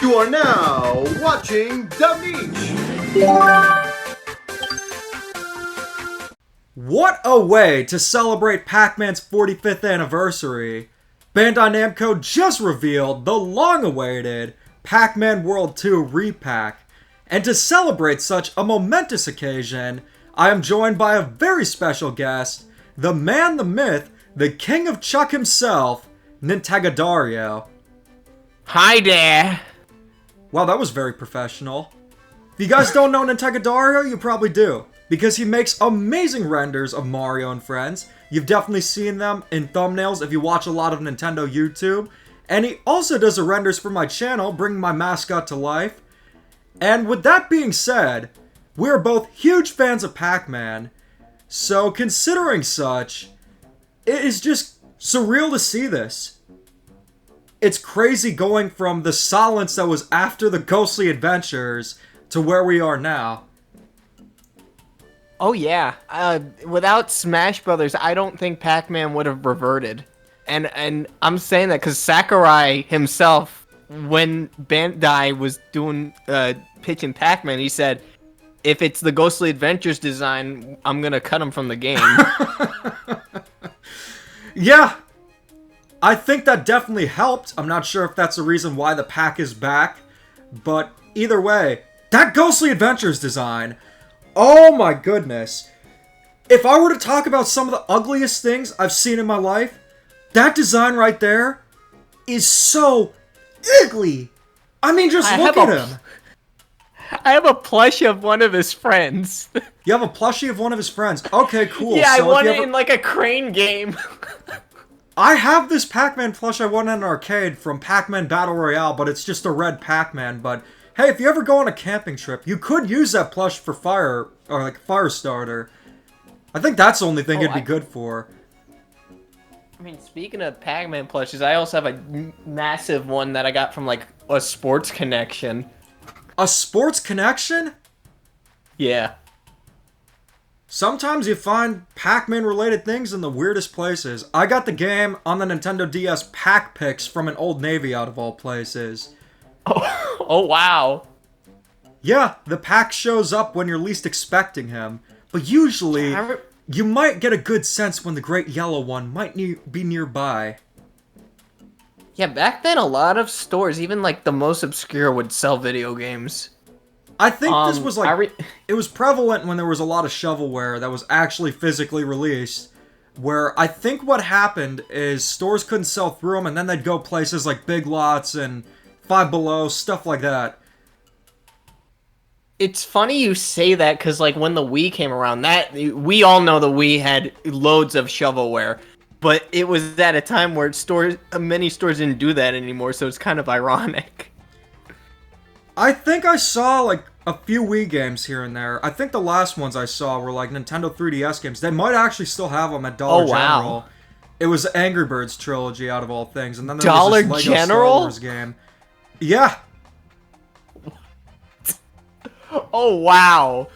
You are now watching The Beach. What a way to celebrate Pac-Man's 45th anniversary! Bandai Namco just revealed the long-awaited Pac-Man World 2 Re-Pack. And to celebrate such a momentous occasion, I am joined by a very special guest, the man, the myth, the king of Chuck himself, Nintagadario. Hi there! Wow, that was very professional. If you guys don't know Nintagadario, you probably do, because he makes amazing renders of Mario and friends. You've definitely seen them in thumbnails if you watch a lot of Nintendo YouTube. And he also does the renders for my channel, bringing my mascot to life. And with that being said, we're both huge fans of Pac-Man. So considering such, it is just surreal to see this. It's crazy going from the silence that was after the Ghostly Adventures to where we are now. Oh yeah, without Smash Brothers, I don't think Pac-Man would have reverted. And I'm saying that because Sakurai himself, when Bandai was doing pitching Pac-Man, he said, if it's the Ghostly Adventures design, I'm gonna cut him from the game. Yeah, I think that definitely helped. I'm not sure if that's the reason why the pack is back, but either way, that Ghostly Adventures design, oh my goodness. If I were to talk about some of the ugliest things I've seen in my life, that design right there is so ugly. I mean, just look at him. I have a plushie of one of his friends. You have a plushie of one of his friends. Okay, cool. Yeah, so I won it in like a crane game. I have this Pac-Man plush I won in an arcade from Pac-Man Battle Royale, but it's just a red Pac-Man. But hey, if you ever go on a camping trip, you could use that plush for fire, or like fire starter. I think that's the only thing it'd be good for. I mean, speaking of Pac-Man plushes, I also have a massive one that I got from like a Sports Connection. A Sports Connection? Yeah. Sometimes you find Pac-Man related things in the weirdest places. I got the game on the Nintendo DS Pac Pix from an Old Navy out of all places. Oh wow. Yeah, the Pac shows up when you're least expecting him. But usually, you might get a good sense when the Great Yellow One might be nearby. Yeah, back then a lot of stores, even like the most obscure, would sell video games. I think this was like, it was prevalent when there was a lot of shovelware that was actually physically released, where I think what happened is stores couldn't sell through them, and then they'd go places like Big Lots and Five Below, stuff like that. It's funny you say that, because like when the Wii came around, we all know the Wii had loads of shovelware, but it was at a time where many stores didn't do that anymore, so it's kind of ironic. I think I saw like a few Wii games here and there. I think the last ones I saw were like Nintendo 3DS games. They might actually still have them at Dollar General. It was Angry Birds trilogy out of all things, and then there was this Lego Star Wars game. Yeah. Oh wow,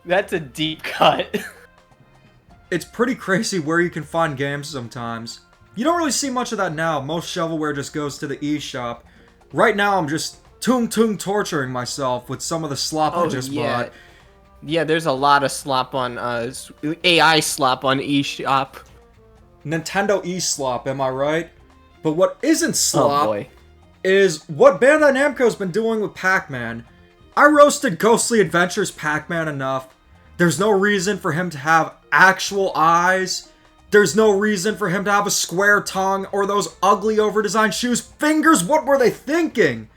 that's a deep cut. It's pretty crazy where you can find games sometimes. You don't really see much of that now. Most shovelware just goes to the eShop. Right now, I'm just torturing myself with some of the slop I just bought. Yeah, there's a lot of slop on, AI slop on eShop. Nintendo eSlop, am I right? But what isn't slop is what Bandai Namco's been doing with Pac-Man. I roasted Ghostly Adventures Pac-Man enough. There's no reason for him to have actual eyes. There's no reason for him to have a square tongue or those ugly over-designed shoes. Fingers, what were they thinking?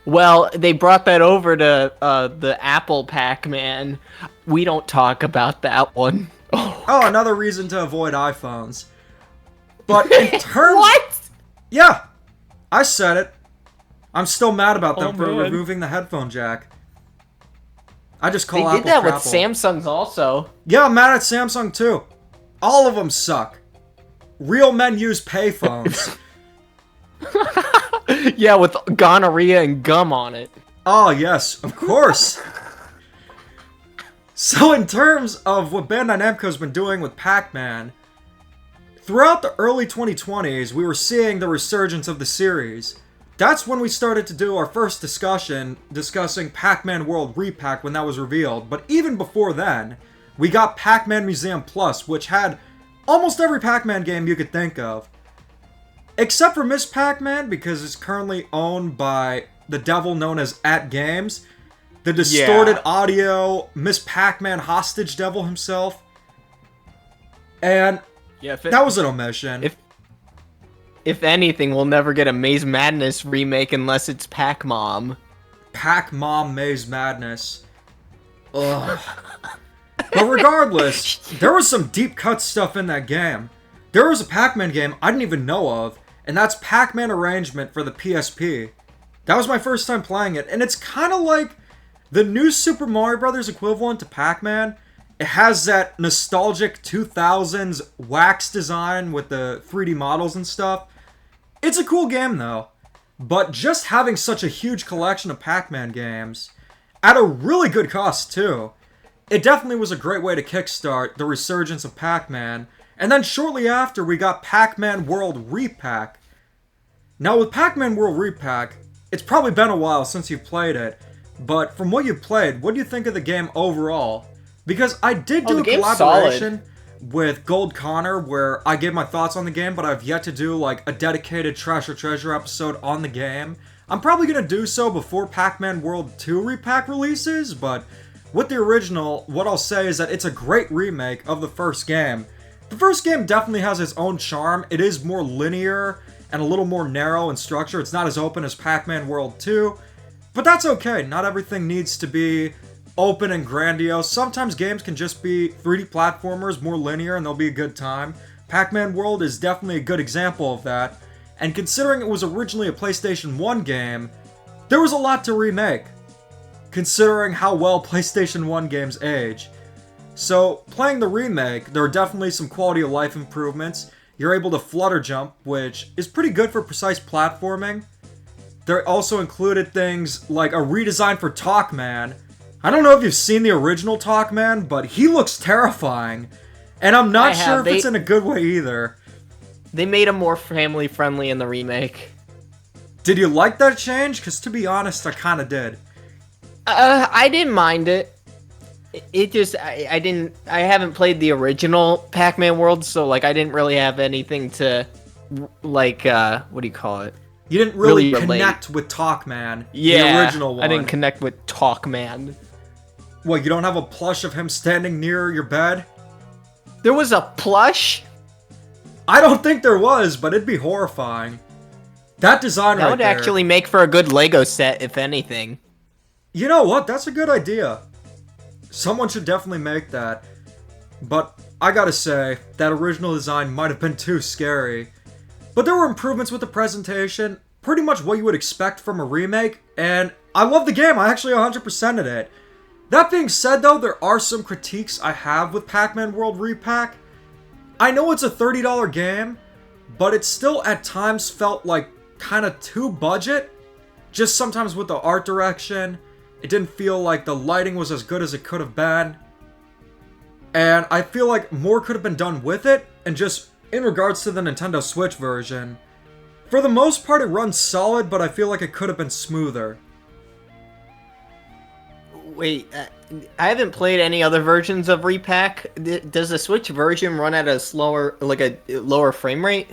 Well, they brought that over to the Apple Pac-Man. We don't talk about that one. Oh, another reason to avoid iPhones. But in terms... What? Yeah, I said it. I'm still mad about them for removing the headphone jack. I just call Apple They did that with crapple. Samsung's also. Yeah, I'm mad at Samsung too. All of them suck. Real men use payphones. Yeah, with gonorrhea and gum on it. Oh, yes, of course. So in terms of what Bandai Namco's been doing with Pac-Man, throughout the early 2020s, we were seeing the resurgence of the series. that's when we started to do our first discussion, discussing Pac-Man World Repack when that was revealed. But even before then, we got Pac-Man Museum Plus, which had almost every Pac-Man game you could think of. Except for Miss Pac-Man, because it's currently owned by the devil known as @Games. The distorted audio, Miss Pac-Man hostage devil himself. And that was an omission. If anything, we'll never get a Maze Madness remake unless it's Pac-Mom. Pac-Mom Maze Madness. Ugh. But regardless, there was some deep cut stuff in that game. There was a Pac-Man game I didn't even know of, and that's Pac-Man Arrangement for the PSP. That was my first time playing it, and it's kind of like the new Super Mario Bros. Equivalent to Pac-Man. It has that nostalgic 2000s wax design with the 3D models and stuff. It's a cool game though, but just having such a huge collection of Pac-Man games, at a really good cost too, it definitely was a great way to kickstart the resurgence of Pac-Man. And then shortly after, we got Pac-Man World Repack. Now with Pac-Man World Repack, it's probably been a while since you've played it, but from what you've played, what do you think of the game overall? Because I did do a collaboration with Gold Connor where I gave my thoughts on the game, but I've yet to do like a dedicated Trash or Treasure episode on the game. I'm probably going to do so before Pac-Man World 2 Repack releases, but with the original, what I'll say is that it's a great remake of the first game. The first game definitely has its own charm. It is more linear and a little more narrow in structure. It's not as open as Pac-Man World 2, but that's okay. Not everything needs to be open and grandiose. Sometimes games can just be 3D platformers, more linear, and they'll be a good time. Pac-Man World is definitely a good example of that, and considering it was originally a PlayStation 1 game, there was a lot to remake, considering how well PlayStation 1 games age. So, playing the remake, there are definitely some quality of life improvements. You're able to flutter jump, which is pretty good for precise platforming. They also included things like a redesign for Talkman. I don't know if you've seen the original Talkman, but he looks terrifying. And I'm not sure if it's in a good way either. They made him more family-friendly in the remake. Did you like that change? Because to be honest, I kind of did. I didn't mind it. It just, I haven't played the original Pac-Man World, so, like, I didn't really have anything to, like, what do you call it? You didn't really connect with Talkman, the original one. I didn't connect with Talkman. What, you don't have a plush of him standing near your bed? There was a plush? I don't think there was, but it'd be horrifying. That design that would actually make for a good Lego set, if anything. You know what? That's a good idea. Someone should definitely make that. But I gotta say, that original design might have been too scary. But there were improvements with the presentation, pretty much what you would expect from a remake, and I love the game. I actually 100%ed it. That being said, though, there are some critiques I have with Pac-Man World Repack. I know it's a $30 game, but it still at times felt like kind of too budget. Just sometimes with the art direction, it didn't feel like the lighting was as good as it could have been. And I feel like more could have been done with it, and just in regards to the Nintendo Switch version, for the most part it runs solid, but I feel like it could have been smoother. Wait, I haven't played any other versions of Re-Pac. Does the Switch version run at a slower, like a lower frame rate?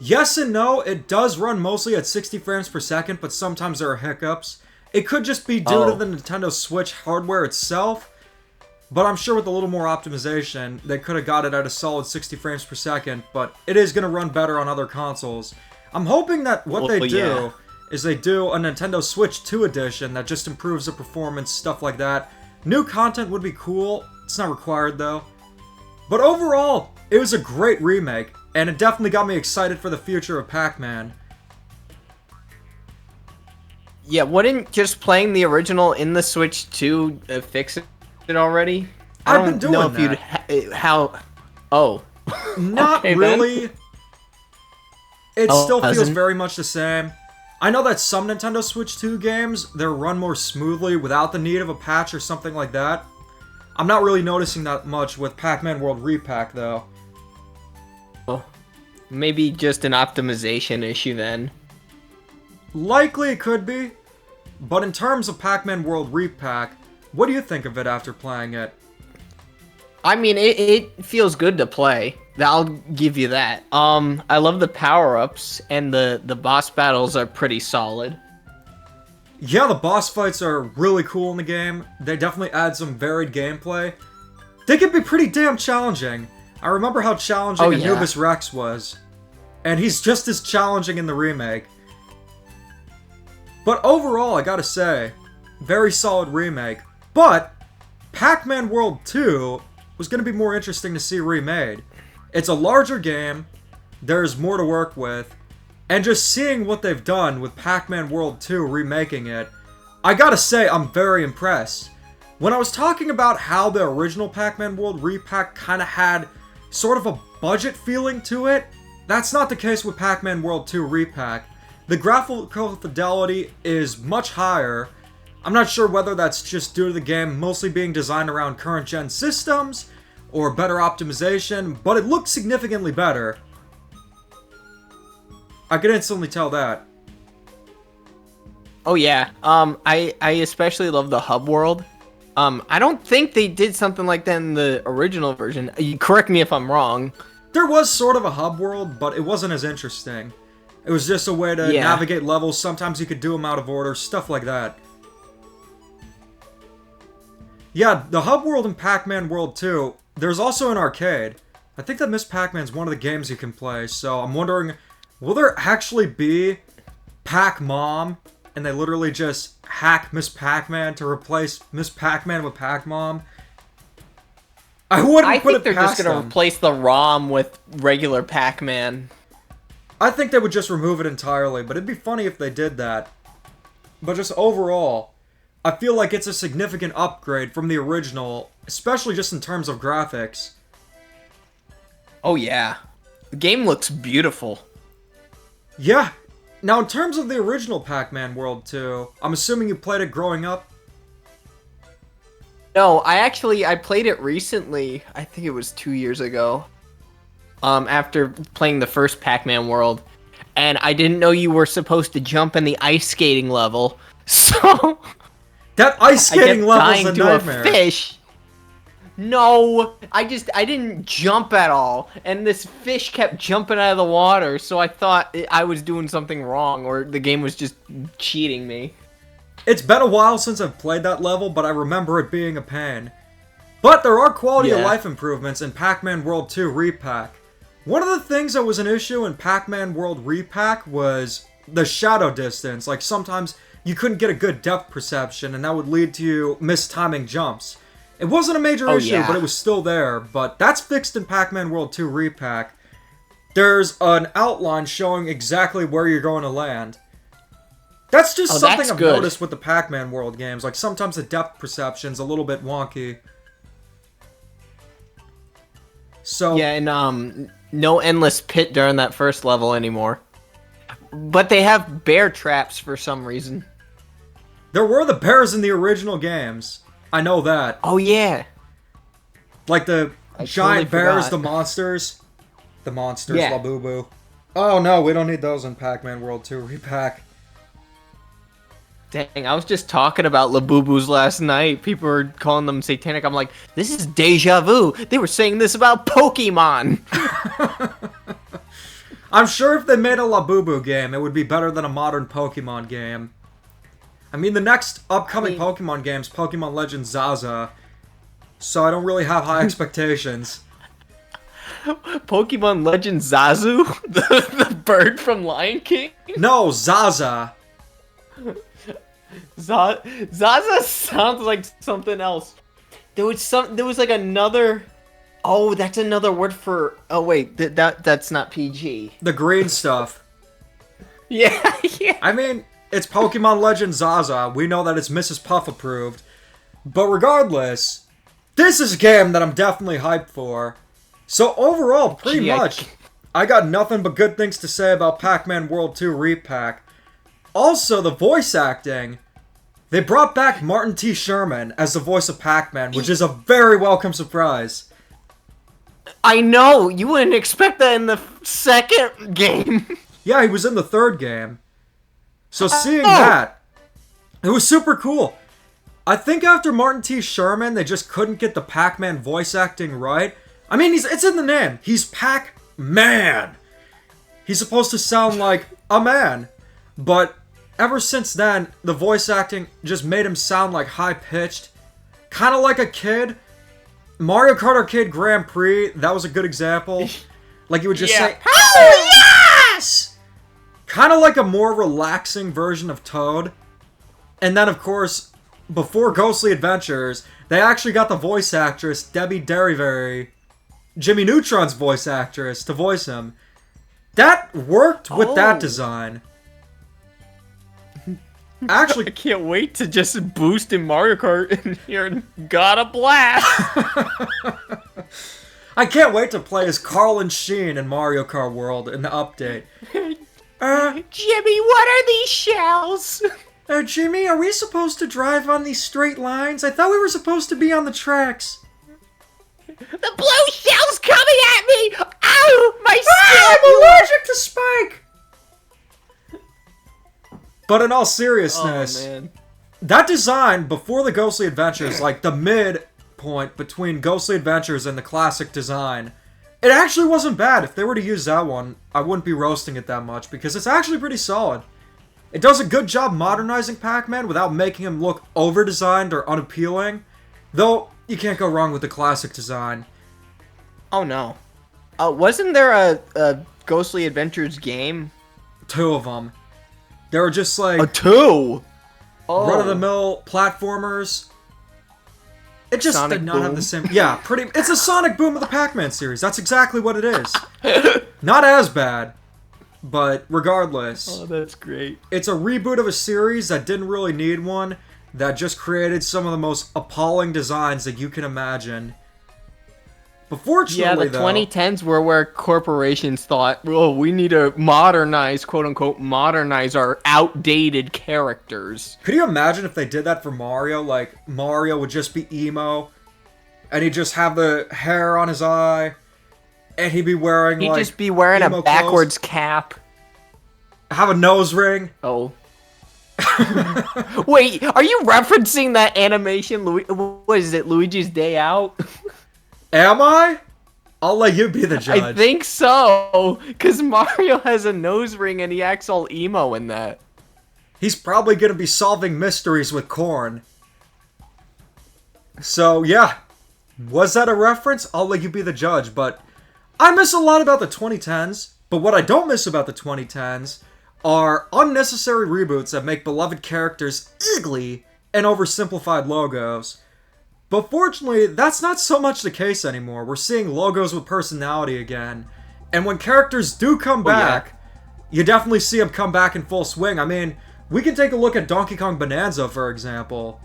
Yes and no. It does run mostly at 60 frames per second, but sometimes there are hiccups. It could just be due to the Nintendo Switch hardware itself, but I'm sure with a little more optimization, they could have got it at a solid 60 frames per second, but it is going to run better on other consoles. I'm hoping that what they do is they do a Nintendo Switch 2 edition that just improves the performance, stuff like that. New content would be cool. It's not required, though. But overall, it was a great remake, and it definitely got me excited for the future of Pac-Man. Yeah, wouldn't just playing the original in the Switch 2 fix it already? I've been doing that. Not okay, really. Then. It still feels very much the same. I know that some Nintendo Switch 2 games, they run more smoothly without the need of a patch or something like that. I'm not really noticing that much with Pac-Man World Repack, though. Oh, maybe just an optimization issue then. Likely it could be, but in terms of Pac-Man World Repack, what do you think of it after playing it? I mean, it feels good to play. I'll give you that. I love the power-ups, and the boss battles are pretty solid. Yeah, the boss fights are really cool in the game. They definitely add some varied gameplay. They can be pretty damn challenging. I remember how challenging Anubis Rex was. And he's just as challenging in the remake. But overall, I gotta say, very solid remake. But Pac-Man World 2 was gonna be more interesting to see remade. It's a larger game, there's more to work with, and just seeing what they've done with Pac-Man World 2 remaking it, I gotta say I'm very impressed. When I was talking about how the original Pac-Man World Repack kinda had sort of a budget feeling to it, that's not the case with Pac-Man World 2 Repack. The graphical fidelity is much higher. I'm not sure whether that's just due to the game mostly being designed around current gen systems, or better optimization, but it looked significantly better. I could instantly tell that. Oh yeah, I especially love the hub world. I don't think they did something like that in the original version. You correct me if I'm wrong. There was sort of a hub world, but it wasn't as interesting. It was just a way to navigate levels. Sometimes you could do them out of order, stuff like that. Yeah, the hub world in Pac-Man World 2, there's also an arcade. I think that Miss Pac-Man's one of the games you can play, so I'm wondering, will there actually be Pac-Mom, and they literally just hack Miss Pac-Man to replace Miss Pac-Man with Pac-Mom? I think they're just gonna replace the ROM with regular Pac-Man. I think they would just remove it entirely, but it'd be funny if they did that. But just overall, I feel like it's a significant upgrade from the original, especially just in terms of graphics. Oh yeah. The game looks beautiful. Yeah. Now, in terms of the original Pac-Man World 2, I'm assuming you played it growing up? No, I played it recently. I think it was 2 years ago. After playing the first Pac-Man World. And I didn't know you were supposed to jump in the ice skating level. So... That ice skating level is a nightmare. A fish. No, I didn't jump at all, and this fish kept jumping out of the water, so I thought I was doing something wrong, or the game was just cheating me. It's been a while since I've played that level, but I remember it being a pain. But there are quality of life improvements in Pac-Man World 2 Repack. One of the things that was an issue in Pac-Man World Repack was the shadow distance. Like, sometimes you couldn't get a good depth perception, and that would lead to you mistiming jumps. It wasn't a major issue, but it was still there. But that's fixed in Pac-Man World 2 Repack. There's an outline showing exactly where you're going to land. That's just something I've noticed with the Pac-Man World games. Like, sometimes the depth perception's a little bit wonky. So... Yeah, and no endless pit during that first level anymore. But they have bear traps for some reason. There were the bears in the original games. I know that. Oh, yeah. Like the giant bears, the monsters. The monsters, Labubu. Oh no, we don't need those in Pac-Man World 2 Repack. Dang, I was just talking about Labubus last night. People were calling them satanic. I'm like, this is deja vu. They were saying this about Pokemon. I'm sure if they made a Labubu game, it would be better than a modern Pokemon game. I mean, the next upcoming Pokemon game's Pokemon Legends Zaza, so I don't really have high expectations. Pokemon Legends Zazu? the bird from Lion King? No, Zaza. Zaza sounds like something else. There was like another... Oh, that's another word for... Oh, wait, that's not PG. The green stuff. Yeah, yeah. I mean, it's Pokemon Legends Zaza. We know that it's Mrs. Puff approved. But regardless, this is a game that I'm definitely hyped for. So overall, pretty much, I got nothing but good things to say about Pac-Man World 2 Repack. Also, the voice acting. They brought back Martin T. Sherman as the voice of Pac-Man, which is a very welcome surprise. I know! You wouldn't expect that in the second game. Yeah, he was in the third game. So seeing that, it was super cool. I think after Martin T. Sherman, they just couldn't get the Pac-Man voice acting right. I mean, it's in the name. He's Pac-Man. He's supposed to sound like a man. But ever since then, the voice acting just made him sound like high-pitched. Kind of like a kid. Mario Kart Arcade Grand Prix, that was a good example. Like, he would just say, "Oh, yes!" Kind of like a more relaxing version of Toad. And then, of course, before Ghostly Adventures, they actually got the voice actress, Debbie Derryberry, Jimmy Neutron's voice actress, to voice him. That worked with that design. Actually, I can't wait to just boost in Mario Kart in here and got a blast. I can't wait to play as Carl and Sheen in Mario Kart World in the update. Jimmy, what are these shells? Jimmy, are we supposed to drive on these straight lines? I thought we were supposed to be on the tracks. The blue shell's coming at me! Ow! My skin! I'm allergic to Spike! But in all seriousness, that design, before the Ghostly Adventures, like the midpoint between Ghostly Adventures and the classic design, it actually wasn't bad. If they were to use that one, I wouldn't be roasting it that much, because it's actually pretty solid. It does a good job modernizing Pac-Man without making him look over-designed or unappealing. Though, you can't go wrong with the classic design. Oh no. Wasn't there a Ghostly Adventures game? 2 of them. They were just like... two? Run-of-the-mill platformers. It just Sonic did not Boom. have the same... Yeah, it's a Sonic Boom of the Pac-Man series. That's exactly what it is. Not as bad. But regardless... Oh, that's great. It's a reboot of a series that didn't really need one. That just created some of the most appalling designs that you can imagine. But fortunately, the 2010s were where corporations thought, oh, we need to modernize, quote-unquote, modernize our outdated characters. Could you imagine if they did that for Mario? Like, Mario would just be emo, and he'd just have the hair on his eye, and he'd be wearing, He'd just be wearing a backwards cap. Have a nose ring. Oh. Wait, are you referencing that animation? What is it, Luigi's Day Out? Am I? I'll let you be the judge. I think so, because Mario has a nose ring and he acts all emo in that. He's probably going to be solving mysteries with corn. So, yeah. Was that a reference? I'll let you be the judge, but I miss a lot about the 2010s. But what I don't miss about the 2010s are unnecessary reboots that make beloved characters ugly and oversimplified logos. But fortunately, that's not so much the case anymore. We're seeing logos with personality again. And when characters do come back, you definitely see them come back in full swing. I mean, we can take a look at Donkey Kong Bonanza, for example.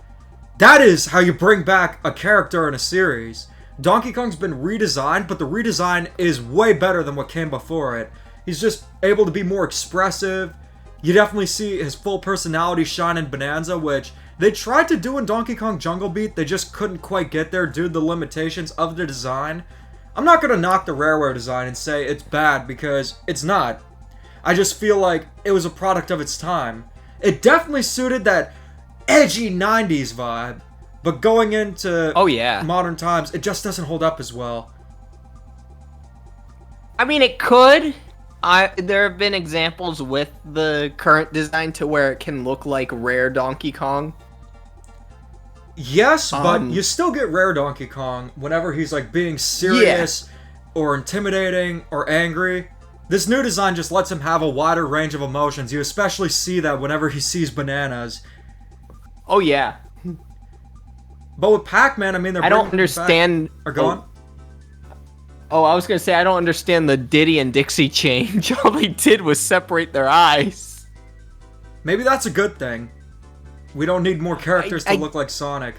That is how you bring back a character in a series. Donkey Kong's been redesigned, but the redesign is way better than what came before it. He's just able to be more expressive. You definitely see his full personality shine in Bonanza, which they tried to do in Donkey Kong Jungle Beat. They just couldn't quite get there due to the limitations of the design. I'm not going to knock the Rareware design and say it's bad, because it's not. I just feel like it was a product of its time. It definitely suited that edgy 90s vibe, but going into modern times, it just doesn't hold up as well. I mean, it could. There have been examples with the current design to where it can look like rare Donkey Kong. Yes, but you still get rare Donkey Kong whenever he's like being serious or intimidating or angry. This new design just lets him have a wider range of emotions. You especially see that whenever he sees bananas. Oh yeah. But with Pac-Man, I mean, I don't understand. Go on. Oh, I was gonna say I don't understand the Diddy and Dixie change. All they did was separate their eyes. Maybe that's a good thing. We don't need more characters to look like Sonic.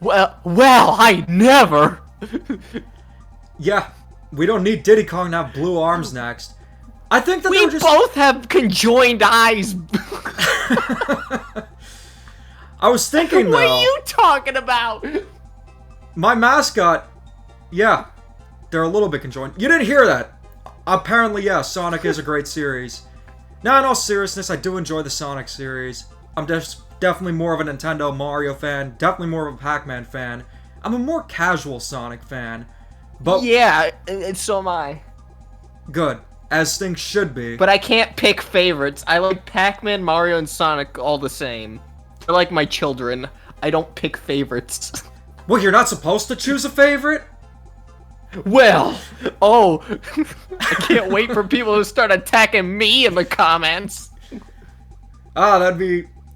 Well, I never. Yeah, we don't need Diddy Kong to have blue arms next. I think that we both have conjoined eyes. I was thinking, though. What are you talking about? My mascot, yeah, they're a little bit conjoined. You didn't hear that. Apparently, yeah, Sonic is a great series. Now, in all seriousness, I do enjoy the Sonic series. I'm just definitely more of a Nintendo Mario fan, definitely more of a Pac-Man fan. I'm a more casual Sonic fan. But yeah, and so am I. good, as things should be. But I can't pick favorites. I like Pac-Man, Mario, and Sonic all the same. They're like my children. I don't pick favorites. Well, you're not supposed to choose a favorite? Well, oh, I can't wait for people to start attacking me in the comments. Ah,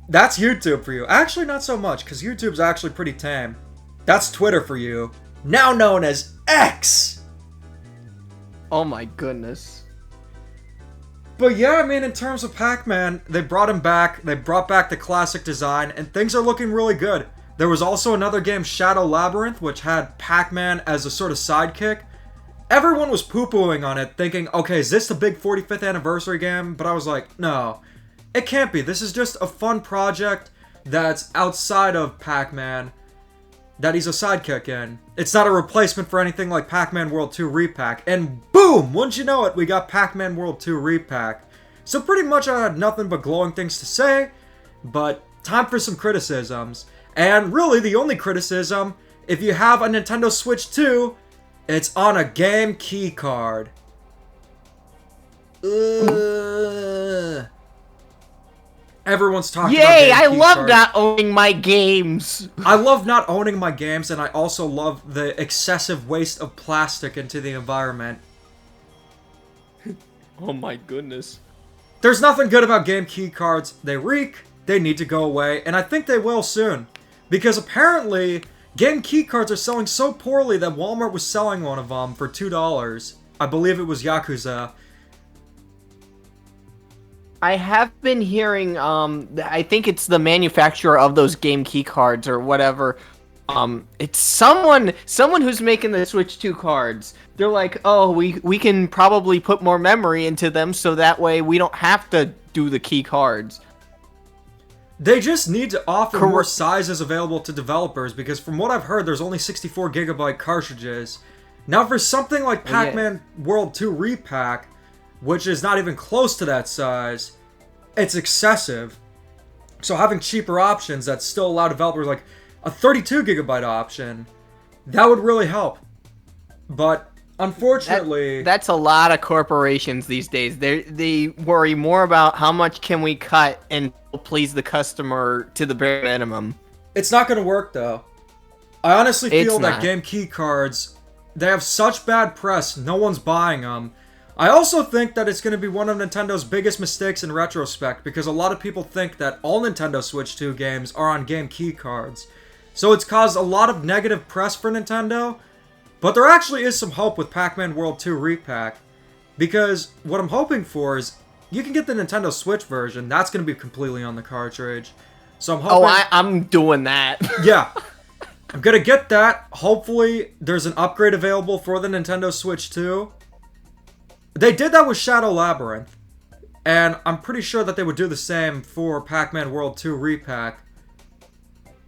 that's YouTube for you. Actually, not so much, because YouTube's actually pretty tame. That's Twitter for you, now known as X! Oh my goodness. But yeah, I mean, in terms of Pac-Man, they brought him back, they brought back the classic design, and things are looking really good. There was also another game, Shadow Labyrinth, which had Pac-Man as a sort of sidekick. Everyone was poo-pooing on it, thinking, okay, is this the big 45th anniversary game? But I was like, no, it can't be. This is just a fun project that's outside of Pac-Man that he's a sidekick in. It's not a replacement for anything like Pac-Man World 2 Repack. And boom! Wouldn't you know it, we got Pac-Man World 2 Repack. So pretty much I had nothing but glowing things to say, but time for some criticisms. And really, the only criticism, if you have a Nintendo Switch 2, it's on a game key card. Everyone's talking about Yay! game I key love cards. not owning my games. I love not owning my games, and I also love the excessive waste of plastic into the environment. Oh my goodness. There's nothing good about game key cards. They reek, they need to go away, and I think they will soon. Because apparently, game key cards are selling so poorly that Walmart was selling one of them for $2. I believe it was Yakuza. I have been hearing, I think it's the manufacturer of those game key cards or whatever. It's someone who's making the Switch 2 cards. They're like, oh, we can probably put more memory into them so that way we don't have to do the key cards. They just need to offer more sizes available to developers because from what I've heard, there's only 64GB cartridges. Now for something like Pac-Man World 2 Repack, which is not even close to that size, it's excessive. So having cheaper options that still allow developers like a 32GB option, that would really help. But unfortunately, that's a lot of corporations these days. They worry more about how much can we cut and please the customer to the bare minimum. It's not going to work though. I honestly feel It's that not. game key cards, they have such bad press, no one's buying them. I also think that it's going to be one of Nintendo's biggest mistakes in retrospect because a lot of people think that all Nintendo Switch 2 games are on game key cards. So it's caused a lot of negative press for Nintendo, but there actually is some hope with Pac-Man World 2 Repack. Because what I'm hoping for is, you can get the Nintendo Switch version, that's going to be completely on the cartridge. So I'm hoping... Oh, I'm doing that. Yeah. I'm going to get that. Hopefully there's an upgrade available for the Nintendo Switch 2. They did that with Shadow Labyrinth. And I'm pretty sure that they would do the same for Pac-Man World 2 Repack.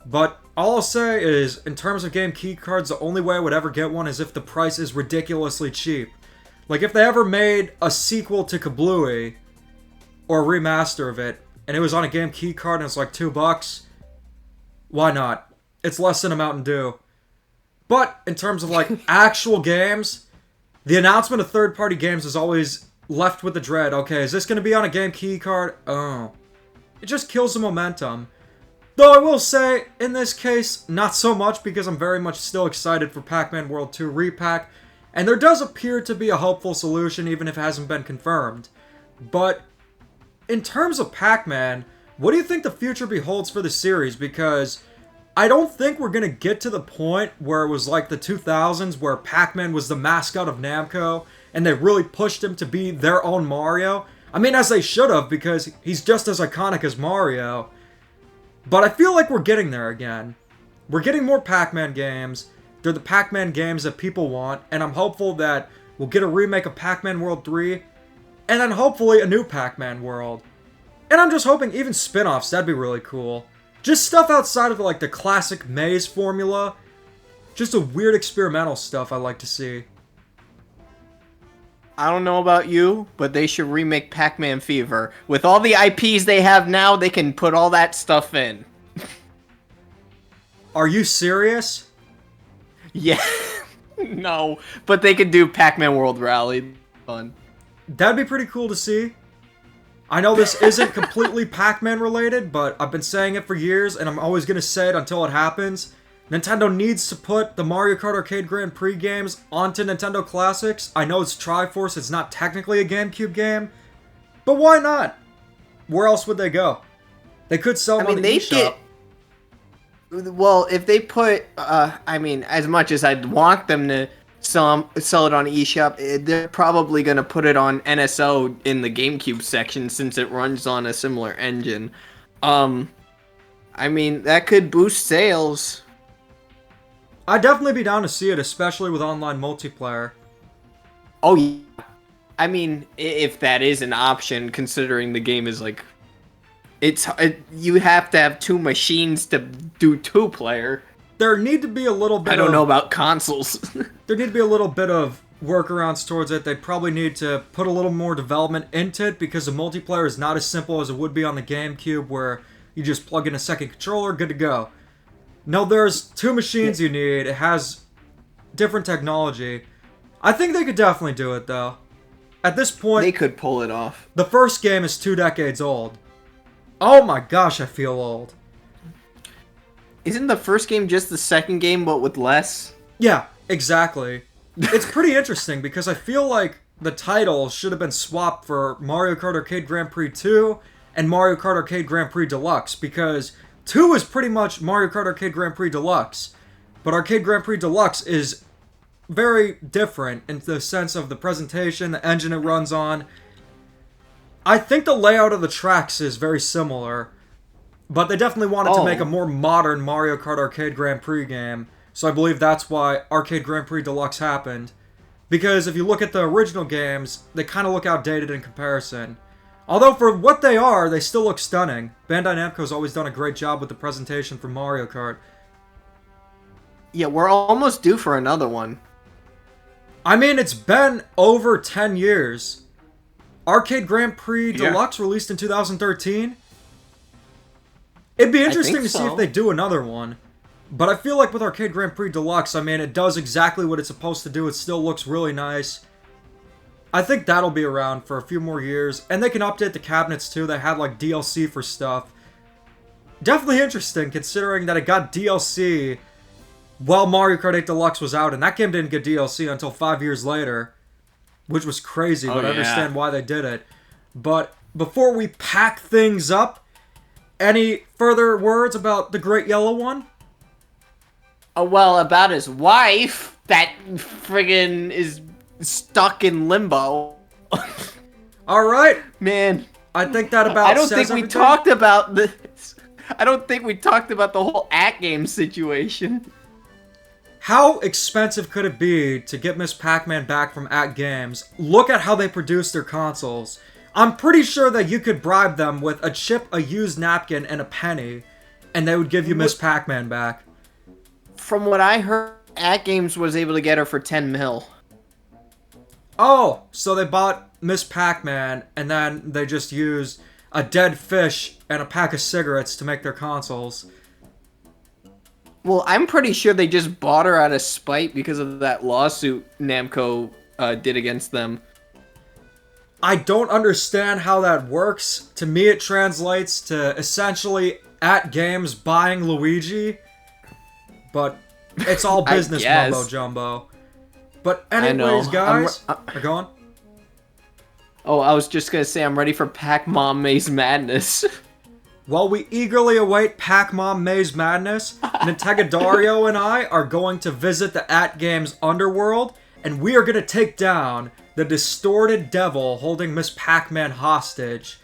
But all I'll say is, in terms of game key cards, the only way I would ever get one is if the price is ridiculously cheap. Like if they ever made a sequel to Kablooey, or a remaster of it, and it was on a game key card and it's like $2, why not? It's less than a Mountain Dew. But in terms of like actual games, the announcement of third-party games is always left with the dread. Okay, is this going to be on a game key card? Oh. It just kills the momentum. Though I will say, in this case, not so much because I'm very much still excited for Pac-Man World 2 Repack, and there does appear to be a hopeful solution even if it hasn't been confirmed. But in terms of Pac-Man, what do you think the future beholds for the series? Because I don't think we're going to get to the point where it was like the 2000s where Pac-Man was the mascot of Namco and they really pushed him to be their own Mario. I mean, as they should have, because he's just as iconic as Mario. But I feel like we're getting there again. We're getting more Pac-Man games. They're the Pac-Man games that people want, and I'm hopeful that we'll get a remake of Pac-Man World 3, and then hopefully a new Pac-Man World. And I'm just hoping even spin-offs, that'd be really cool. Just stuff outside of like the classic maze formula. Just a weird experimental stuff I like to see. I don't know about you, but they should remake Pac-Man Fever. With all the IPs they have now, they can put all that stuff in. Are you serious? Yeah. No, but they could do Pac-Man World Rally. Fun. That'd be pretty cool to see. I know this isn't completely Pac-Man related, but I've been saying it for years, and I'm always going to say it until it happens. Nintendo needs to put the Mario Kart Arcade Grand Prix games onto Nintendo Classics. I know it's Triforce, it's not technically a GameCube game, but why not? Where else would they go? They could sell them on the eShop. Well, if they put, I mean, as much as I'd want them to sell it on eShop, they're probably going to put it on NSO in the GameCube section since it runs on a similar engine. I mean, that could boost sales. I'd definitely be down to see it, especially with online multiplayer. Oh, yeah. I mean, if that is an option, considering the game is like... you have to have two machines to do two-player. There need to be a little bit I don't know about consoles. There need to be a little bit of workarounds towards it. They'd probably need to put a little more development into it because the multiplayer is not as simple as it would be on the GameCube where you just plug in a second controller, good to go. No, there's two machines you need. It has different technology. I think they could definitely do it, though. At this point... They could pull it off. The first game is 2 decades old. Oh my gosh, I feel old. Isn't the first game just the second game, but with less? Yeah, exactly. It's pretty interesting because I feel like the title should have been swapped for Mario Kart Arcade Grand Prix 2 and Mario Kart Arcade Grand Prix Deluxe because 2 is pretty much Mario Kart Arcade Grand Prix Deluxe, but Arcade Grand Prix Deluxe is very different in the sense of the presentation, the engine it runs on. I think the layout of the tracks is very similar, but they definitely wanted to make a more modern Mario Kart Arcade Grand Prix game, so I believe that's why Arcade Grand Prix Deluxe happened. Because if you look at the original games, they kind of look outdated in comparison. Although for what they are, they still look stunning. Bandai Namco's always done a great job with the presentation for Mario Kart. Yeah, we're almost due for another one. I mean, it's been over 10 years. Arcade Grand Prix Deluxe released in 2013. It'd be interesting to see if they do another one. But I feel like with Arcade Grand Prix Deluxe, I mean, it does exactly what it's supposed to do. It still looks really nice. I think that'll be around for a few more years. And they can update the cabinets too. They had like DLC for stuff. Definitely interesting considering that it got DLC while Mario Kart 8 Deluxe was out. And that game didn't get DLC until 5 years later. Which was crazy, but I understand why they did it. But before we pack things up, any further words about the Great Yellow One? Oh, well, about his wife that friggin' is stuck in limbo. Alright. Man. I think that about I don't says think we everything. talked about this. I don't think we talked about the whole at-game situation. How expensive could it be to get Miss Pac-Man back from At Games? Look at how they produce their consoles. I'm pretty sure that you could bribe them with a chip, a used napkin, and a penny, and they would give you Miss Pac-Man back. From what I heard, At Games was able to get her for 10 mil. Oh, so they bought Miss Pac-Man, and then they just used a dead fish and a pack of cigarettes to make their consoles. Well, I'm pretty sure they just bought her out of spite because of that lawsuit Namco did against them. I don't understand how that works. To me, it translates to essentially At Games buying Luigi. But it's all business mumbo jumbo. But anyways, guys, go on. Oh, I was just gonna say I'm ready for Pac-Mom Maze Madness. While we eagerly await Pac-Mom Maze Madness, Nintendo and I are going to visit the At Games underworld, and we are going to take down the distorted devil holding Miss Pac-Man hostage.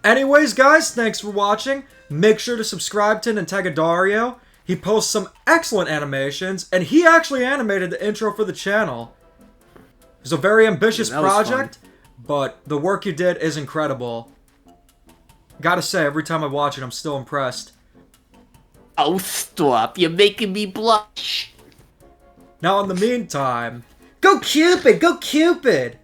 Anyways, guys, thanks for watching. Make sure to subscribe to Nintendo. He posts some excellent animations, and he actually animated the intro for the channel. It's a very ambitious project, but the work you did is incredible. Gotta say, every time I watch it, I'm still impressed. Oh, stop. You're making me blush. Now, in the meantime, go Cupid! Go Cupid!